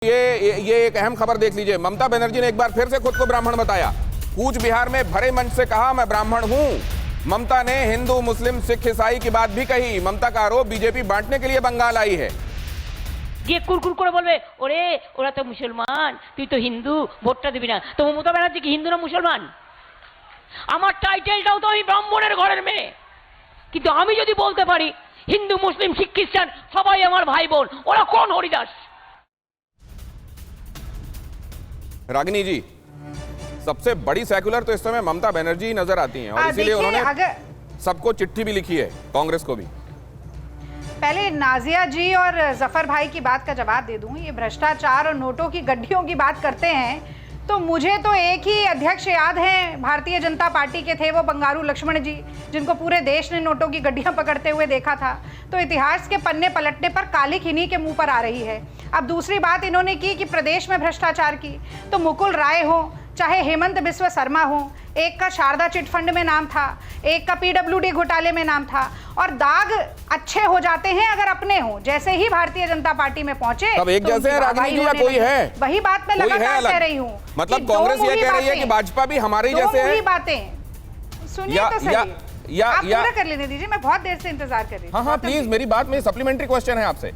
ये एक अहम खबर देख लीजिए। ममता बनर्जी ने एक बार फिर से खुद को ब्राह्मण बताया। कूच बिहार में भरे मंच से कहा, मैं ब्राह्मण हूं। ममता ने हिंदू मुस्लिम सिख ईसाई की बात भी कही। ममता का आरोप बीजेपी बांटने के लिए बंगाल आई है। গিয়ে কুরকুর করে বলবে, ওরে ওরা তো মুসলমান, তুই তো হিন্দু, ভোটটা দিবি না। তো মমতা ব্যানার্জি কি হিন্দু না মুসলমান? আমার টাইটেলটাও তো আমি ব্রাহ্মণের ঘরের মেয়ে, কিন্তু আমি যদি বলতে পারি হিন্দু মুসলিম শিখ খ্রিস্টান সবাই আমার ভাই বোন, ওরা কোন হরিদাস? रागिनी जी, सबसे बड़ी सेक्युलर तो इस समय ममता बनर्जी ही नजर आती हैं और इसीलिए उन्होंने सबको चिट्ठी भी लिखी है, कांग्रेस को भी। पहले नाजिया जी और जफर भाई की बात का जवाब दे दूं। ये भ्रष्टाचार और नोटों की गड्ढियों की बात करते हैं तो मुझे तो एक ही अध्यक्ष याद हैं, भारतीय जनता पार्टी के थे वो बंगारू लक्ष्मण जी, जिनको पूरे देश ने नोटों की गड्ढियां पकड़ते हुए देखा था। तो इतिहास के पन्ने पलटने पर कालिक इन्हीं के मुंह पर आ रही है। अब दूसरी बात इन्होंने की कि प्रदेश में भ्रष्टाचार की, तो मुकुल राय हो चाहे हेमंत बिस्व शर्मा हो, एक का शारदा चिट फंड में नाम था, एक का पीडब्ल्यूडी घोटाले में नाम था। और दाग अच्छे हो जाते हैं अगर अपने हो। जैसे ही भारतीय जनता पार्टी में पहुंचे सब एक जैसे हैं रागिनी जी या कोई है? वही बात मैं लगातार कह रही हूँ। मतलब कांग्रेस ये कह रही है कि भाजपा भी हमारे जैसे है। बातें सुनिए तो सही। आप पूरा कर लेने दीजिए, मैं बहुत देर से इंतजार कर रही हूँ। हाँ प्लीज, मेरी बात में सप्लीमेंट्री क्वेश्चन है आपसे।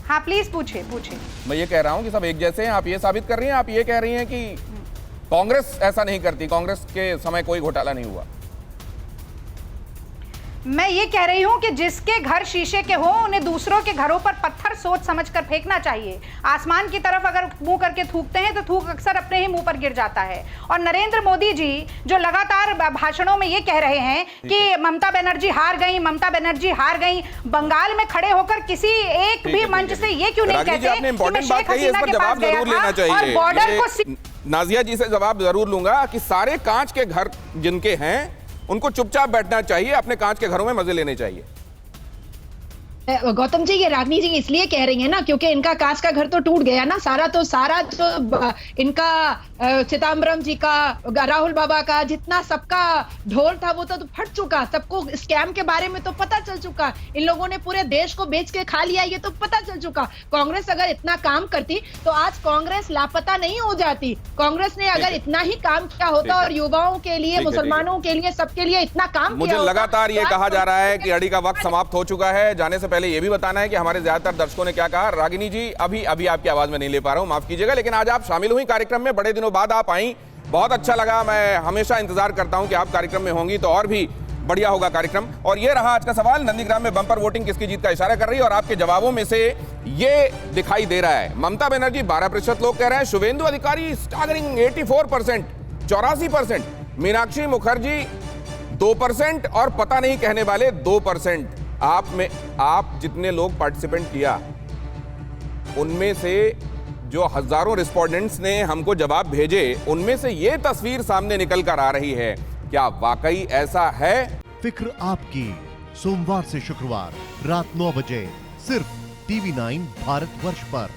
हाँ प्लीज पूछिए पूछिए। मैं ये कह रहा हूँ कि सब एक जैसे हैं, आप ये साबित कर रही हैं, आप ये कह रही हैं कि कांग्रेस ऐसा नहीं करती, कांग्रेस के समय कोई घोटाला नहीं हुआ। मैं ये कह रही हूं कि जिसके घर शीशे के हो उन्हें दूसरों के घरों पर पत्थर सोच समझकर फेंकना चाहिए। आसमान की तरफ अगर मुंह करके थूकते हैं तो थूक अक्सर अपने ही मुंह पर गिर जाता है। और नरेंद्र मोदी जी जो लगातार भाषणों में ये कह रहे हैं कि ममता बनर्जी हार गई, ममता बनर्जी हार गई, बंगाल में खड़े होकर किसी एक भी मंच से ये क्यों नहीं कहते कि मैं शेख हसीना के पास गया था और बॉर्डर को। नाजिया जी से जवाब जरूर लूंगा कि सारे कांच के घर जिनके हैं उनको चुपचाप बैठना चाहिए, अपने कांच के घरों में मजे लेने चाहिए। गौतम जी, ये रागिनी जी इसलिए कह रही है ना क्योंकि इनका कांच का घर तो टूट गया ना। सारा जो इनका चिदम्बरम जी का, राहुल बाबा का, जितना सबका ढोल था वो तो फट चुका। सबको स्कैम के बारे में तो पता चल चुका। इन लोगों ने पूरे देश को बेच के खा लिया, ये तो पता चल चुका। कांग्रेस अगर इतना काम करती तो आज कांग्रेस लापता नहीं हो जाती। कांग्रेस ने अगर इतना ही काम किया होता और युवाओं के लिए, मुसलमानों के लिए, सबके लिए इतना काम मुझे लगातार ये कहा जा रहा है कि अड़ी का वक्त समाप्त हो चुका है। जाने से पहले ये भी बताना है कि हमारे ज्यादातर दर्शकों ने क्या कहा। रागिनी जी, अभी आपकी आवाज में नहीं ले पा रहा हूं, माफ कीजिएगा, लेकिन आज आप शामिल हुई कार्यक्रम में, बड़े दिनों बाद आप आई, बहुत अच्छा लगा। मैं हमेशा इंतजार करता हूं कि आप कार्यक्रम में होंगी तो और भी बढ़िया होगा कार्यक्रम। और ये रहा आज का सवाल, नंदीग्राम में बम्पर वोटिंग किसकी जीत का इशारा कर रही है? और आपके जवाबों में से ये दिखाई दे रहा है, ममता बनर्जी 12% लोग कह रहे हैं, शुभेंदु अधिकारी स्टागरिंग 84%, 84%, मीनाक्षी मुखर्जी 2% और पता नहीं कहने वाले 2%। आप जितने लोग पार्टिसिपेंट किया उनमें से जो हजारों रिस्पोंडेंट्स ने हमको जवाब भेजे, उनमें से ये तस्वीर सामने निकल कर आ रही है। क्या वाकई ऐसा है? फिक्र आपकी, सोमवार से शुक्रवार रात 9 बजे सिर्फ TV9 भारतवर्ष पर।